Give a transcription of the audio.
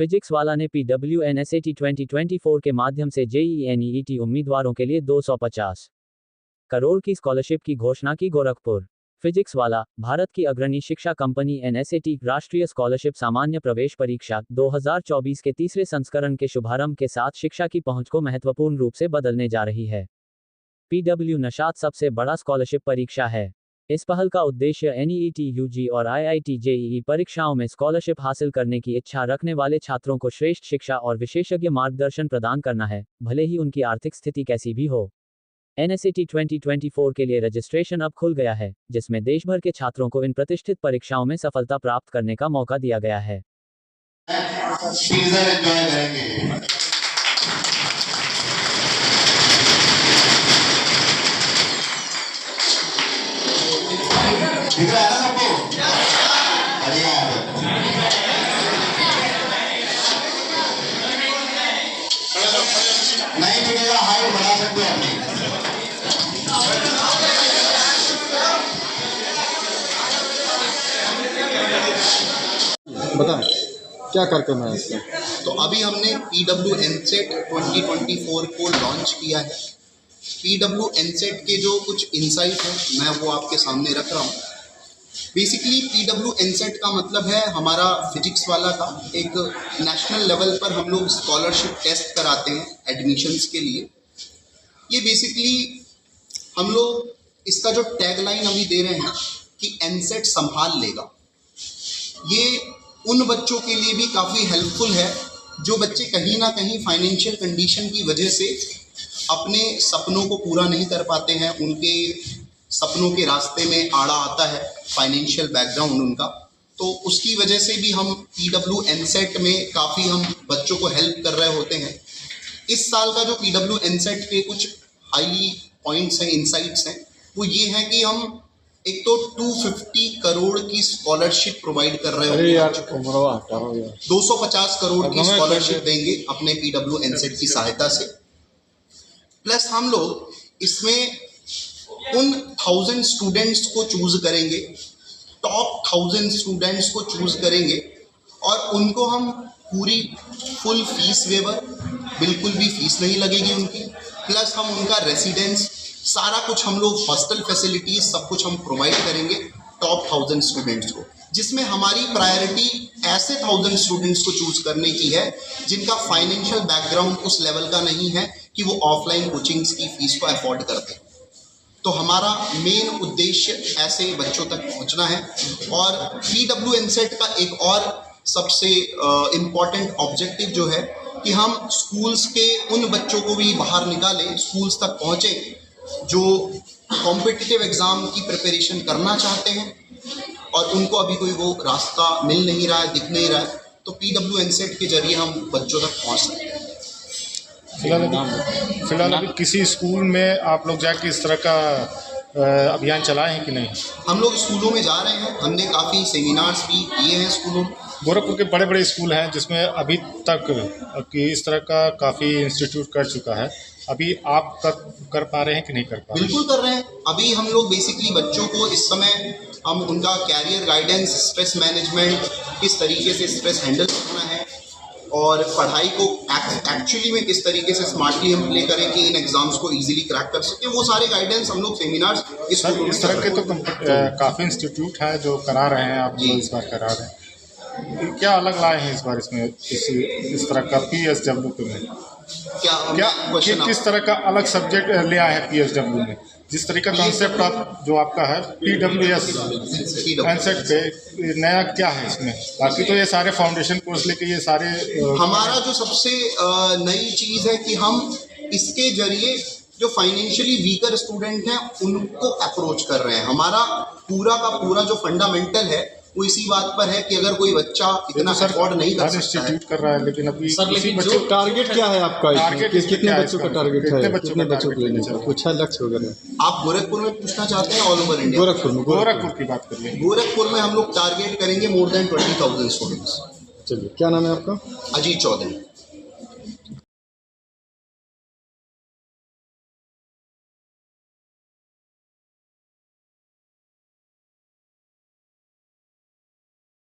Physics वाला ने PWNSAT 2024 के माध्यम से JEE NEET उम्मीदवारों के लिए 250 करोड़ की स्कॉलरशिप की घोषणा की। गोरखपुर फिजिक्स वाला, भारत की अग्रणी शिक्षा कंपनी NSAT राष्ट्रीय स्कॉलरशिप सामान्य प्रवेश परीक्षा 2024 के तीसरे संस्करण के शुभारंभ के साथ शिक्षा की पहुंच को महत्वपूर्ण रूप से बदलने जा रही है। PWNSAT सबसे बड़ा स्कॉलरशिप परीक्षा है। इस पहल का उद्देश्य NEET UG और IIT JEE परीक्षाओं में स्कॉलरशिप हासिल करने की इच्छा रखने वाले छात्रों को श्रेष्ठ शिक्षा और विशेषज्ञ मार्गदर्शन प्रदान करना है, भले ही उनकी आर्थिक स्थिति कैसी भी हो। NSAT 2024 के लिए रजिस्ट्रेशन अब खुल गया है, जिसमें देश भर के छात्रों को इन प्रतिष्ठित परीक्षाओं में सफलता प्राप्त करने का मौका दिया गया है। दिख रहा है ना सबको? बढ़िया। नहीं दिखेगा, हाइट बढ़ा सकते हो अपनी। बताएं क्या कार्यक्रम है इसका? तो अभी हमने PWNSAT 2024 को लॉन्च किया है। PWNSAT के जो कुछ इंसाइट हैं मैं वो आपके सामने रख रहा हूँ। बेसिकली PWNSAT का मतलब है हमारा फिजिक्स वाला का एक नेशनल लेवल पर हम लोग स्कॉलरशिप टेस्ट कराते हैं एडमिशन्स के लिए। ये बेसिकली हम लोग इसका जो टैगलाइन अभी दे रहे हैं कि NSAT संभाल लेगा, ये उन बच्चों के लिए भी काफ़ी हेल्पफुल है जो बच्चे कहीं ना कहीं फाइनेंशियल कंडीशन की वजह से अपने सपनों को पूरा नहीं कर पाते हैं। उनके सपनों के रास्ते में आड़ा आता है फाइनेंशियल बैकग्राउंड उनका, तो उसकी वजह से भी हम PWNSAT में काफ़ी हम बच्चों को हेल्प कर रहे होते हैं। इस साल का जो PWNSAT के कुछ हाई पॉइंट्स हैं, इंसाइट्स हैं, वो ये हैं कि हम एक तो 250 करोड़ की स्कॉलरशिप प्रोवाइड कर रहे होंगे, 250 करोड़ की स्कॉलरशिप देंगे अपने PWNSAT की सहायता से। प्लस हम लोग इसमें उन 1000 स्टूडेंट्स को चूज करेंगे, टॉप 1000 स्टूडेंट्स को चूज करेंगे और उनको हम पूरी फुल फीस वेवर, बिल्कुल भी फीस नहीं लगेगी उनकी। प्लस हम उनका रेसिडेंस, सारा कुछ हम लोग हॉस्टल फैसिलिटीज सब कुछ हम प्रोवाइड करेंगे टॉप 1000 स्टूडेंट्स को, जिसमें हमारी प्रायोरिटी ऐसे 1000 स्टूडेंट्स को चूज करने की है जिनका फाइनेंशियल बैकग्राउंड उस लेवल का नहीं है कि वो ऑफलाइन कोचिंग्स की फीस को अफोर्ड करते हैं। तो हमारा मेन उद्देश्य ऐसे बच्चों तक पहुंचना है। और PWNSAT का एक और सबसे इम्पॉर्टेंट ऑब्जेक्टिव जो है कि हम स्कूल्स के उन बच्चों को भी बाहर निकालें, स्कूल्स तक पहुँचे जो कॉम्पिटिटिव एग्ज़ाम की प्रिपरेशन करना चाहते हैं और उनको अभी कोई वो रास्ता मिल नहीं रहा है, दिख नहीं रहा है, तो PWNSAT के जरिए हम बच्चों तक पहुँच सकते हैं। फिलहाल अभी किसी स्कूल में आप लोग जाके इस तरह का अभियान चलाए हैं कि नहीं? हम लोग स्कूलों में जा रहे हैं, हमने काफ़ी सेमिनार्स भी किए हैं स्कूलों में। गोरखपुर के बड़े बड़े स्कूल हैं जिसमें अभी तक कि इस तरह का काफ़ी इंस्टीट्यूट कर चुका है, अभी आप कर पा रहे हैं कि नहीं कर पा रहे? बिल्कुल कर रहे हैं। अभी हम लोग बेसिकली बच्चों को इस समय हम उनका कैरियर गाइडेंस, स्ट्रेस मैनेजमेंट, किस तरीके से स्ट्रेस हैंडल करना है और पढ़ाई को एक्चुअली में किस तरीके से स्मार्टली हम प्ले करें कि इन एग्जाम्स को इजीली क्रैक कर सकें, वो सारे गाइडेंस हम लोग सेमिनार्स इस तरह के तो काफ़ी इंस्टीट्यूट हैं जो करा रहे हैं, आप इस बार करा रहे हैं। क्या अलग लाए हैं इस बार इसमें इस तरह का PSW में? क्या किस तरह का अलग सब्जेक्ट ले आए हैं PSW में? जिस तरीका कॉन्सेप्ट आप जो आपका है PWNSAT पे नया क्या है इसमें? बाकी तो ये सारे फाउंडेशन कोर्स लेके ये सारे हमारा जो सबसे नई चीज़ है कि हम इसके जरिए जो फाइनेंशियली वीकर स्टूडेंट हैं उनको अप्रोच कर रहे हैं। हमारा पूरा का पूरा जो फंडामेंटल है वो इसी बात पर है कि अगर कोई बच्चा इतना अफोर्ड नहीं कर सकता है, कर रहा है, लेकिन अभी सर लेकिन जो टारगेट क्या है आपका? कितने बच्चों का टारगेट है? कितने बच्चों को लेने चाहिए? कुछ है लक्ष्य वगैरह? आप गोरखपुर में पूछना चाहते हैं ऑल ओवर इंडिया? गोरखपुर की बात करिए। गोरखपुर में हम लोग टारगेट करेंगे मोर देन 20,000 स्टूडेंट्स। चलिए, क्या नाम है आपका? अजीत चौधरी।